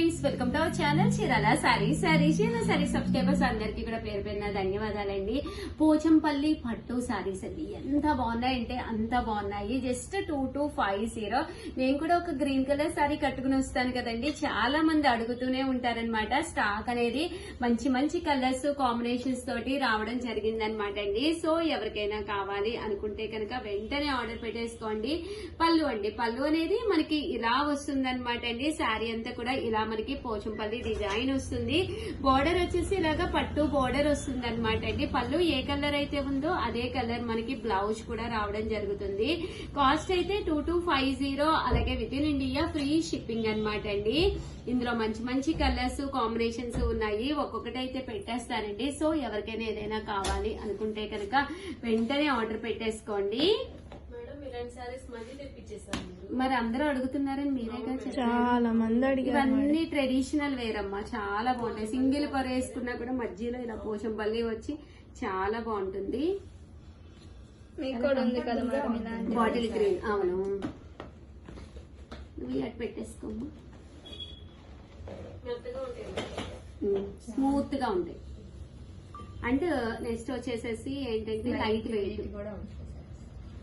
Friends, welcome to our channel Chirala sarees. Subscribers అందరికీ కూడా పేరు పేరున ధన్యవాదాలండి. పోచంపల్లి పట్టు సారీస్ అండి, ఎంత బాగున్నాయంటే అంత బాగున్నాయి. జస్ట్ 2250. నేను కూడా ఒక గ్రీన్ కలర్ సారీ కట్టుకుని వస్తాను కదండి, చాలా మంది అడుగుతూనే ఉంటారనమాట. స్టాక్ అనేది మంచి మంచి కలర్స్ కాంబినేషన్స్ తోటి రావడం జరిగిందనమాట అండి. సో ఎవరికైనా కావాలి అనుకుంటే కనుక వెంటనే ఆర్డర్ పెట్టేసుకోండి. పళ్ళు అండి, పళ్ళు అనేది మనకి ఇలా వస్తుందన్నమాట అండి. శారీ అంతా కూడా ఇలా మనకి పోచంపల్లి డిజైన్ వస్తుంది. బోర్డర్ వచ్చేసి ఇలాగా పట్టు బోర్డర్ వస్తుంది అనమాట అండి. పళ్ళు ఏ కలర్ అయితే ఉందో అదే కలర్ మనకి బ్లౌజ్ కూడా రావడం జరుగుతుంది. కాస్ట్ అయితే 2250. అలాగే with in India free shipping అనమాట అండి. ఇందులో మంచి మంచి కలర్స్ కాంబినేషన్స్ ఉన్నాయి, ఒక్కొక్కటి అయితే పెట్టేస్తానండి. సో ఎవరికైనా ఏదైనా కావాలి అనుకుంటే కనుక వెంటనే ఆర్డర్ పెట్టేసుకోండి. మరి అందరూ అడుగుతున్నారని మీరేగా చాలా మంది అడిగారు. ఇవన్నీ ట్రెడిషనల్ వేర్ అమ్మా, చాలా బాగుంటాయి. సింగిల్ పర్ వేసుకున్నా కూడా మధ్యలో ఇలా పోచంపల్లి వచ్చి చాలా బాగుంటుంది. బాటిల్ గ్రీన్, అవును, నువ్వు అటు పెట్టేసుకోమ్మా. స్మూత్ గా ఉంటాయి. అండ్ నెక్స్ట్ వచ్చేసేసి ఏంటంటే లైట్ వెయిట్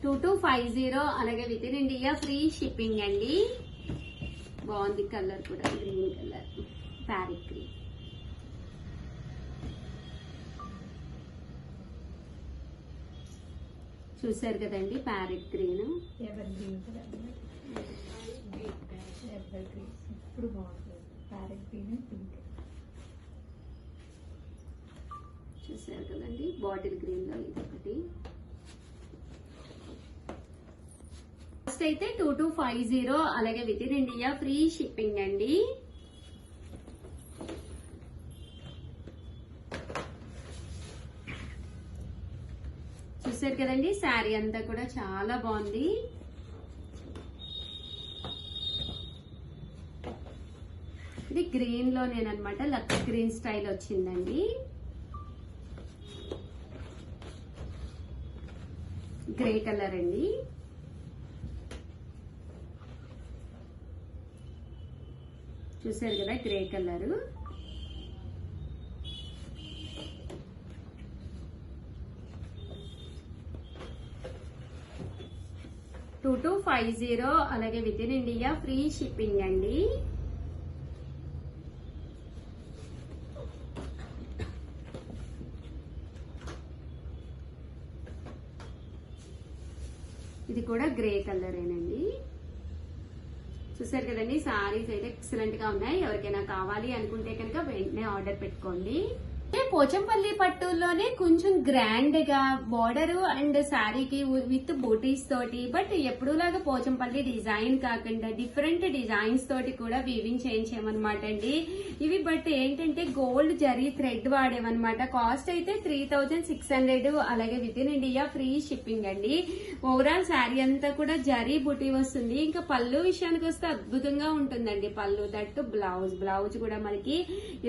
2250. అలాగే with in India free shipping అండి. బాగుంది కలర్ కూడా, గ్రీన్ కలర్, ప్యారెట్ గ్రీన్. చూసారు కదండి, ప్యారెట్ గ్రీన్. ఇప్పుడు బాగుంటుంది ప్యారెట్ గ్రీన్, పింక్. చూసారు కదండి, బాటిల్ గ్రీన్ లో ఇది ఒకటి. అయితే 2250. అలాగే with in India free shipping అండి. చూసారు కదండి, శారీ అంతా కూడా చాలా బాగుంది. ఇది గ్రీన్ లోనేనమాట, లక్స్ గ్రీన్ స్టైల్ వచ్చిందండి. గ్రే కలర్ అండి. చూసారు కదా, గ్రే కలర్. $2250. అలాగే with in India free shipping అండి. ఇది కూడా గ్రే కలరేనండి. చూసారు కదండి, సారీస్ అయితే ఎక్సలెంట్ గా ఉన్నాయి. ఎవరికైనా కావాలి అనుకుంటే కనుక వెంటనే ఆర్డర్ పెట్టుకోండి. పోచంపల్లి పట్టులోనే కొంచెం గ్రాండ్ గా బోర్డర్ అండ్ శారీకి విత్ బూటీస్ తోటి, బట్ ఎప్పుడులాగా పోచంపల్లి డిజైన్ కాకుండా డిఫరెంట్ డిజైన్స్ తోటి కూడా వీవింగ్ చేయించామన్నమాట అండి. ఇవి బట్ ఏంటంటే గోల్డ్ జరీ థ్రెడ్ వాడేమన్నమాట. కాస్ట్ అయితే 3600. అలాగే with in India free shipping అండి. ఓవరాల్ శారీ అంతా కూడా జరీ బుటీ వస్తుంది. ఇంకా పళ్ళు విషయానికి వస్తే అద్భుతంగా ఉంటుందండి. పళ్ళు దట్టు బ్లౌజ్ కూడా మనకి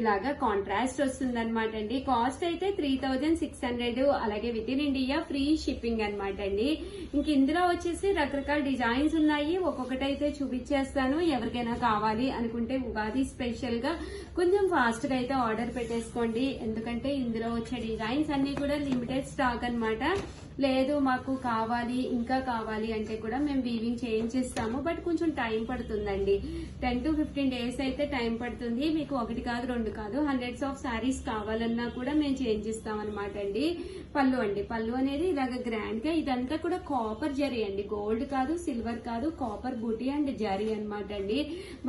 ఇలాగా కాంట్రాస్ట్ వస్తుంది అనమాట అండి. కాస్ట్ అయితే 3600. అలాగే with in India free shipping అనమాట అండి. ఇంక ఇందులో వచ్చేసి రకరకాల డిజైన్స్ ఉన్నాయి, ఒక్కొక్కటి అయితే చూపించేస్తాను. ఎవరికైనా కావాలి అనుకుంటే ఉగాది స్పెషల్ గా కొంచెం ఫాస్ట్ గా అయితే ఆర్డర్ పెట్టేసుకోండి. ఎందుకంటే ఇందులో వచ్చే డిజైన్స్ అన్ని కూడా లిమిటెడ్ స్టాక్ అనమాట. లేదు మాకు కావాలి ఇంకా కావాలి అంటే కూడా మేము వీవింగ్ చేయించేస్తాము, బట్ కొంచెం టైం పడుతుందండి. 10 to 15 days అయితే టైం పడుతుంది. మీకు 1 కాదు 2 కాదు, హండ్రెడ్స్ ఆఫ్ శారీస్ కావాలన్నా కూడా మేము చేయించిస్తాం అనమాట అండి. పళ్ళు అండి, పళ్ళు అనేది ఇలాగ గ్రాండ్ గా, ఇదంతా కూడా కాపర్ జరీ అండి, గోల్డ్ కాదు సిల్వర్ కాదు, కాపర్ బూటీ అండ్ జరీ అనమాట అండి.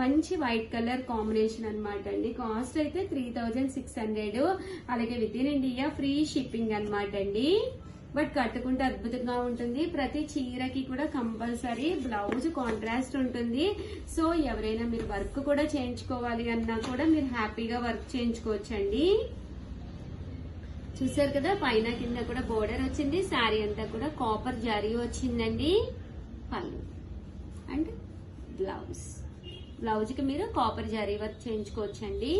మంచి వైట్ కలర్ కాంబినేషన్ అనమాట అండి. కాస్ట్ అయితే 3600. అలాగే with in India free shipping అనమాట అండి. బట్ కట్టుకుంటే అద్భుతంగా ఉంటుంది. ప్రతి చీరకి కూడా కంపల్సరీ బ్లౌజ్ కాంట్రాస్ట్ ఉంటుంది. సో ఎవరైనా మీరు వర్క్ కూడా చేయించుకోవాలి అన్నా కూడా మీరు హ్యాపీగా వర్క్ చేయించుకోవచ్చండి. చూసారు కదా, పైన కింద కూడా బోర్డర్ వచ్చింది. శారీ అంతా కూడా కాపర్ జరీ వచ్చిందండి. పళ్ళు అండ్ బ్లౌజ్ కి మీరు కాపర్ జరీ వర్క్ చేయించుకోవచ్చండి.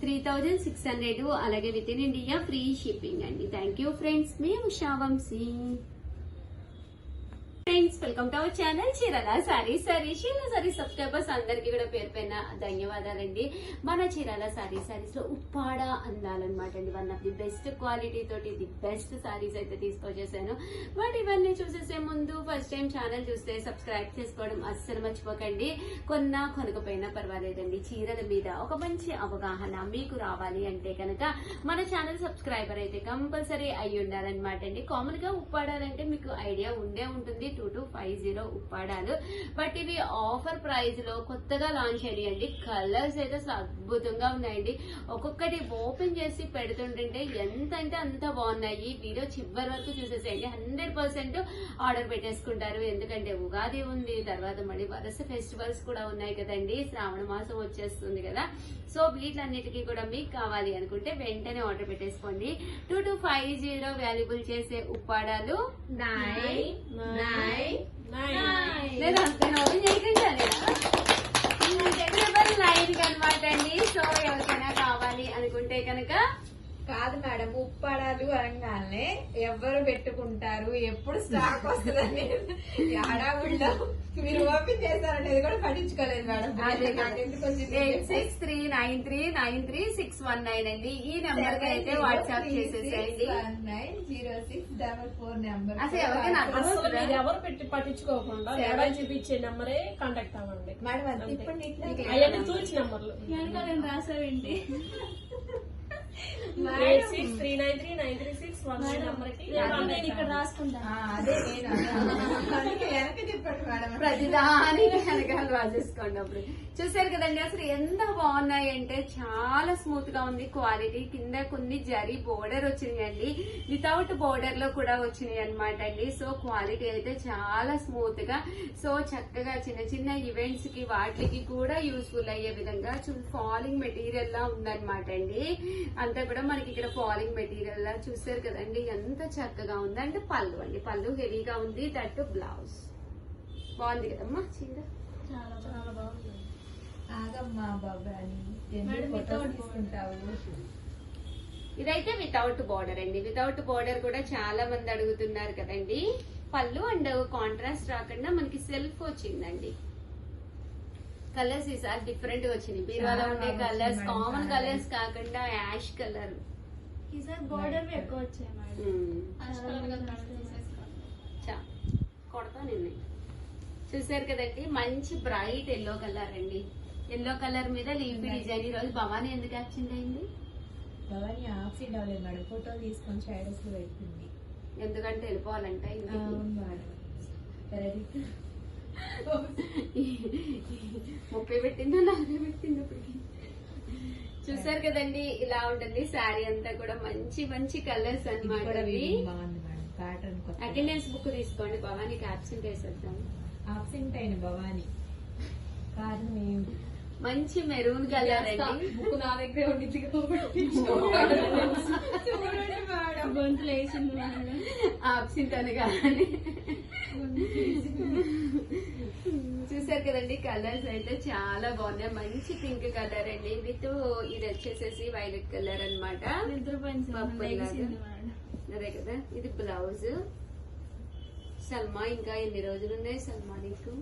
3600. అలాగే with in India free shipping అండి. థ్యాంక్ యూ ఫ్రెండ్స్, మీ Usha Vamsi. Friends, welcome to our channel Chirala sarees. Chirala sarees subscribers అందరికి కూడా పేరు పైన ధన్యవాదాలండి. మన చీరాల సారీస్ లో ఉప్పాడ అందాలన్నమాట అండి. One of the best quality తోటి ది బెస్ట్ సారీస్ అయితే తీసుకొచ్చేసాను. బట్ ఇవన్నీ చూసేసే ముందు ఫస్ట్ టైం ఛానల్ చూస్తే సబ్స్క్రైబ్ చేసుకోవడం అస్సలు మర్చిపోకండి. కొనకపోయినా పర్వాలేదండి, చీరల మీద ఒక మంచి అవగాహన మీకు రావాలి అంటే కనుక మన ఛానల్ సబ్స్క్రైబర్ అయితే కంపల్సరీ అయి ఉండాలన్నమాట అండి. కామన్ గా ఉప్పాడాలంటే మీకు ఐడియా ఉండే ఉంటుంది, 2250 ఉప్పాడాలు. బట్ ఇవి ఆఫర్ ప్రైస్ లో కొత్తగా లాంచ్ అయ్యాయండి. కలర్స్ అయితే అసలు అద్భుతంగా ఉన్నాయండి. ఒక్కొక్కటి ఓపెన్ చేసి పెడుతుంటే ఎంత అంటే అంత బాగున్నాయి. వీడియో చివరి వరకు చూసేసేయండి, 100% ఆర్డర్ పెట్టేసుకుంటారు. ఎందుకంటే ఉగాది ఉంది, తర్వాత మళ్ళీ వరుస ఫెస్టివల్స్ కూడా ఉన్నాయి కదండి. శ్రావణ మాసం వచ్చేస్తుంది కదా. సో వీటన్నిటికీ కూడా మీకు కావాలి అనుకుంటే వెంటనే ఆర్డర్ పెట్టేసుకోండి. 2250 వాల్యుబుల్ చేసే ఉప్పాడాలు 9 లేదు అంతే ఓపెన్ చేయకండి లైన్ అనమాట అండి. సో ఎవరికైనా కావాలి అనుకుంటే కనుక కాదు మేడం, ఉప్పాడాలు అనగానే ఎవరు పెట్టుకుంటారు, ఎప్పుడు స్టాక్ వస్తుందని ఆడావుల్లో మీరు ఓపెన్ చేస్తారనేది కూడా పట్టించుకోలేదు మేడం. అదే 8639393619 అండి. ఈ నెంబర్ కి అయితే వాట్సాప్ చేసేసేయండి. 9644 నెంబర్. అసలు ఎవరికైనా మీరు ఎవరు పెట్టి పట్టించుకోకుండా ఎవరు చూపించే నెంబరే కాంటాక్ట్ అవ్వండి మేడం అంతే. ఇప్పుడు అవన్నీ తూచి నెంబర్లు రాసావేంటి 8639393619 నెంబర్కి నేను ఇక్కడ రాసుకుంటాను. అదే నేను వెనక చెప్పండి మేడం. ప్రతిదానికి వెనకాల రాసేసుకోండి. అప్పుడు చూసారు కదండి, అసలు ఎంత బాగున్నాయి అంటే చాలా స్మూత్ గా ఉంది క్వాలిటీ. కింద కొన్ని జరీ బోర్డర్ వచ్చినాయండి, వితౌట్ బోర్డర్ లో కూడా వచ్చినాయి అనమాట అండి. సో క్వాలిటీ అయితే చాలా స్మూత్ గా, సో చక్కగా చిన్న చిన్న ఈవెంట్స్ కి వాటికి కూడా యూస్ఫుల్ అయ్యే విధంగా ఫాలింగ్ మెటీరియల్ లా ఉందన్నమాట అండి. అంతా కూడా మనకి ఇక్కడ ఫాలింగ్ మెటీరియల్ లా చూసారు కదండి, ఎంత చక్కగా ఉంది. అంటే పళ్ళు అండి, పళ్ళు హెవీగా ఉంది. దట్టు బ్లౌజ్ బాగుంది కదమ్మా చీర. చాలా చాలా బాగుంది. ఆగమ్మా బాబాని తీసుకుంటావు. ఇదైతే వితౌట్ బోర్డర్ అండి. వితౌట్ బోర్డర్ కూడా చాలా మంది అడుగుతున్నారు కదండి. పళ్ళు అండ్ కాంట్రాస్ట్ రాకుండా మనకి సెల్ఫ్ వచ్చిందండి. కలర్స్ ఈసారి డిఫరెంట్ గా వచ్చినాయి. బీరువాలో ఉండే కలర్స్ కామన్ కలర్స్ కాకుండా యాష్ కలర్. ఈసారి బోర్డర్ ఎక్కువ వచ్చాయి కొడతా నిన్న. చూసారు కదండి, మంచి బ్రైట్ ఎల్లో కలర్ అండి. ఎల్లో కలర్ మీద లీఫీ డిజైన్. ఈ రోజు భవానీ ఎందుకు యాక్సిడెంట్ అయింది? భవానీ యాక్సిడెంట్ అవ్వలేదు మేడం, ఫోటో తీసుకొని స్టేటస్ లో పెట్టింది. ఎందుకంటే వెళ్ళిపోవాలంట ఇంటికి. 30 పెట్టిందో 40 పెట్టిందో ఇప్పటికి. చూసారు కదండి, ఇలా ఉంటుంది శారీ అంతా కూడా. మంచి మంచి కలర్స్ అన్నమాట. అటెండెన్స్ బుక్ తీసుకోండి, భవానీకి అబ్సెంట్ వేసేద్దాం. అబ్సెంట్ అయిన భవానీ కారణం ఏమిటి? మంచి మెరూన్ కలర్ అండి. బుక్ నా దగ్గర ఉండింది గొంతులు వేసింది అబ్సెంట్ అని కానీ. చూసారు కదండి, కలర్స్ అయితే చాలా బాగున్నాయి. మంచి పింక్ కలర్ అండి, విత్ ఇది వచ్చేసేసి వైలెట్ కలర్ అనమాట. అదే కదా, ఇది బ్లౌజ్. సల్మా ఇంకా ఎన్ని రోజులు ఉన్నాయి సల్మా నీకు?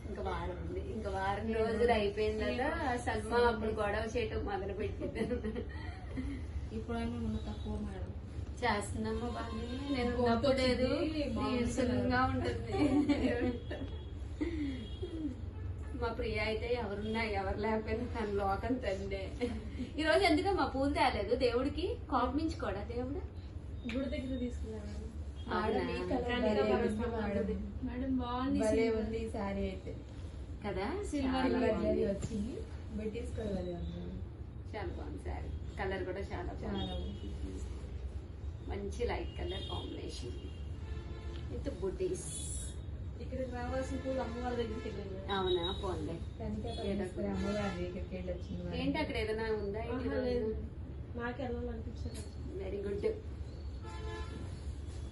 ఇంకా వారం ఉంది. ఇంకా వారం రోజులు అయిపోయిన తర్వాత సల్మా అప్పుడు గొడవ చేయటం మొదలు పెట్టింది. ఇప్పుడైనా తక్కువ మేడం చేస్తున్నాము బాగా. నేను ఉన్నప్పుడు లేదు, నీరసంగా ఉంటుంది. మా ప్రియ అయితే ఎవరున్నా ఎవరు లేకపోయినా తన లోకం తండే. ఈ రోజు ఎందుకు మా పూలు తేలేదు దేవుడికి? కోపమించుకోడా దేవుడు? గుడి దగ్గర తీసుకున్నాను మేడం. బాగుంది ఉంది సారీ అయితే కదా, సిల్వర్ వచ్చింది. పెట్టేసుకోవాలి, చాలా బాగుంది సారీ. కలర్ కూడా చాలా బాగుంది. మంచి లైట్ కలర్ కాంబినేషన్ విత్ బుటీస్. ఇక్కడికి రావాల్సిన పూలు అమ్మవారి దగ్గరికి వెళ్ళింది. అవునా, పోన్లే. అమ్మగారి దగ్గరికి వెళ్ళి వచ్చింది. ఏంటి అక్కడ ఏదైనా ఉందా? నాకు వెళ్ళాలనిపించదు. Very good.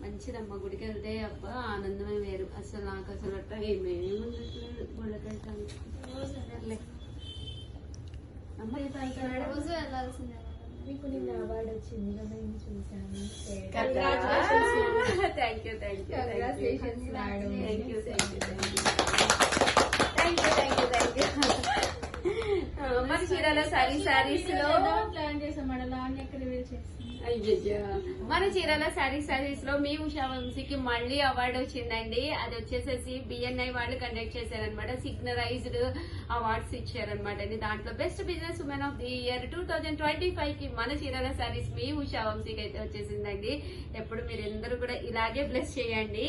మంచిదమ్మా, గుడికి వెళ్తే అబ్బా ఆనందమే వేరు. అసలు నాకు అసలు అట్లా ఏమేమి ఉండట్లేదు గుళ్ళకెళ్తాను. అమ్మ రోజు వెళ్ళాల్సిందే. మీకు నిన్న అవార్డు వచ్చింది కదా, నేను చూసాను. Thank you thank you Congratulations, madam. Thank you thank you thank you thank you thank you. మన చీరాల సారీస్ లో ప్లాన్ చేసాం మేడం, లాంగ్ నెక్ రివీల్ చేస్తాం. అయ్యయ్యో, మన చీరాల సారీస్ లో మీ ఉషా వంశీకి మళ్ళీ అవార్డు వచ్చిందండి. అది వచ్చేసేసి బిఎన్ఐ వాళ్ళు కండక్ట్ చేశారనమాట. సిగ్నరైజ్డ్ అవార్డ్స్ ఇచ్చారనమాట అండి. దాంట్లో best business women of the year 2025 కి మన చీరాల సారీస్ మీ ఉషా వంశీకి అయితే వచ్చేసిందండి. ఎప్పుడు మీరు అందరూ కూడా ఇలాగే బ్లెస్ చేయండి.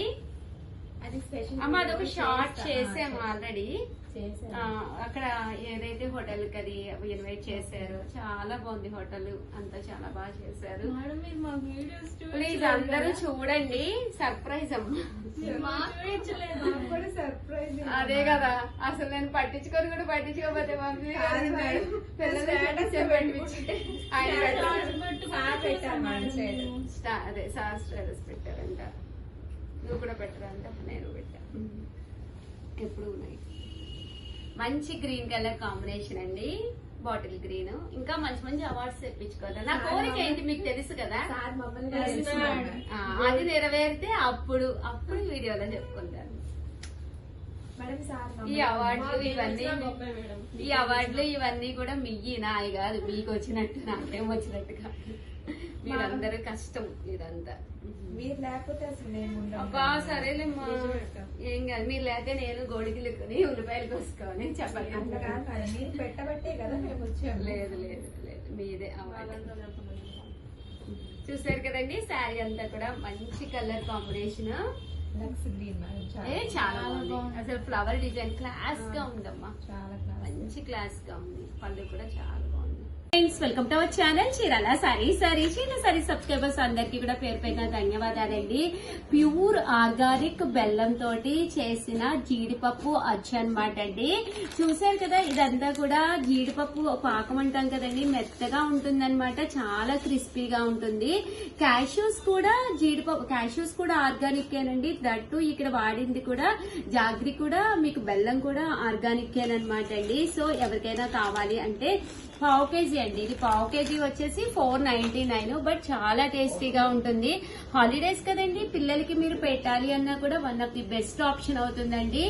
అది స్పెషల్ అమ్మ అదొక షార్ట్ చేసాము ఆల్రెడీ. చేశాను. అక్కడ ఏదైతే హోటల్ కి అది ఇన్వైట్ చేశారు, చాలా బాగుంది హోటల్ అంతా, చాలా బాగా చేశారు. మేడం మీరు మా వీడియోస్ ప్లీజ్ అందరూ చూడండి, సర్ప్రైజ్ అమ్మ. చూపించలేదు. నాకు కూడా సర్ప్రైజ్. అదే కదా, అసలు నేను పట్టించుకొని కూడా పట్టించుకోకపోతే మమ్మీ కాదు మేడం. అదే సార్ స్టేటస్ పెట్టారంట, నువ్వు కూడా పెట్టారంట, నేను పెట్టా. ఎప్పుడు ఉన్నాయి. మంచి గ్రీన్ కలర్ కాంబినేషన్ అండి, బాటిల్ గ్రీన్. ఇంకా మంచి మంచి అవార్డ్స్ తెప్పించుకోవాలి. నా కోరిక ఏంటి మీకు తెలుసు కదా, సార్ మమ్మల్ని అది నెరవేరితే అప్పుడు వీడియోలో చెప్పుకుంటాను. మేడం సార్ ఈ అవార్డులు ఇవన్నీ మేడం. ఈ అవార్డులు ఇవన్నీ కూడా మియ్యి నాయి కాదు, మీకు వచ్చినట్టు నాకేం వచ్చినట్టు కాదు. మీరందరూ కష్టం ఇదంతా. మీరు లేకపోతే అసలు నేను ఉండను. అబ్బా సరేలేమ్మా, ఏం కాదు. మీరు లేకపోతే నేను గోడికిలుకొని ఉల్లిపాయలు కోసుకొని చెప్పాలి. అట్లా కాదు మేడం, మీరు పెట్టబట్టే కదా మేము వచ్చాము. లేదు లేదు లేదు, మీదే అవార్డు. చూసారు కదండి, శారీ అంతా కూడా మంచి కలర్ కాంబినేషన్. లక్స్ గ్రీన్ మేడం, చాలా బాగుంది. అసలు ఫ్లవర్ డిజైన్ క్లాస్ గా ఉందమ్మా, చాలా క్లాస్. మంచి క్లాస్ గా ఉంది. పళ్ళు కూడా చాలా బాగుంది. Friends, welcome to our channel Chirala sorry subscribers అందరికి కూడా పేరు పేరున ధన్యవాదాలండి. ప్యూర్ ఆర్గానిక్ బెల్లం తోటి చేసిన జీడిపప్పు అచ్చు అన్నమాట అండి. చూసారు కదా, ఇదంతా కూడా జీడిపప్పు పాకం అంటాం కదండి, మెత్తగా ఉంటుందన్నమాట, చాలా క్రిస్పీగా ఉంటుంది. క్యాష్యూస్ కూడా క్యాష్యూస్ కూడా ఆర్గానిక్ ఏనండి. దట్టు ఇక్కడ వాడింది కూడా జాగ్రి కూడా, మీకు బెల్లం కూడా ఆర్గానిక్ ఏనమాట అండి. సో ఎవరికైనా కావాలి అంటే పావు కేజీ అండి, ఇది పావు కేజీ వచ్చేసి 499. బట్ చాలా టేస్టీగా ఉంటుంది. హాలిడేస్ కదండి, పిల్లలకి మీరు పెట్టాలి అన్నా కూడా one of the best option అవుతుందండి.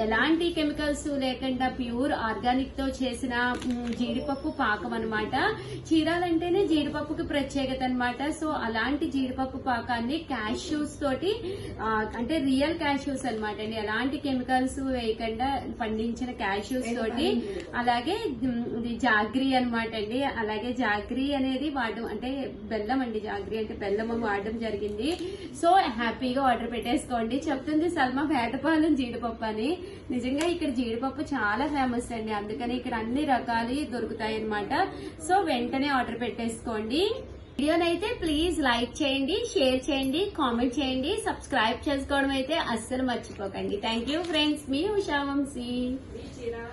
ఎలాంటి కెమికల్స్ లేకుండా ప్యూర్ ఆర్గానిక్ తో చేసిన జీడిపప్పు పాకం అన్నమాట. చీరాలంటేనే జీడిపప్పుకి ప్రత్యేకత అన్నమాట. సో అలాంటి జీడిపప్పు పాకాన్ని క్యాష్యూస్ తోటి, అంటే రియల్ క్యాష్యూస్ అన్నమాట అండి, ఎలాంటి కెమికల్స్ వేయకుండా పండించిన క్యాష్యూస్ తోటి, అలాగే జాగ్రీ అన్నమాట అండి. అలాగే జాగ్రీ అనేది వాడడం, అంటే బెల్లం అండి, జాగ్రీ అంటే బెల్లం వాడడం జరిగింది. సో హ్యాపీగా ఆర్డర్ పెట్టేసుకోండి. చెప్తుంది సల్మా వేటపాలెం జీడిపప్పు అని. నిజంగా ఇక్కడ జీడిపప్పు చాలా ఫేమస్ అండి, అందుకని ఇక్కడ అన్ని రకాలు దొరుకుతాయి అన్నమాట. సో వెంటనే ఆర్డర్ పెట్టేసుకోండి. వీడియోనైతే ప్లీజ్ లైక్ చేయండి, షేర్ చేయండి, కామెంట్ చేయండి, సబ్స్క్రైబ్ చేసుకోవడం అయితే అస్సలు మర్చిపోకండి. థ్యాంక్ యూ ఫ్రెండ్స్, మీ ఉషా వంశీ. మీ చీరాల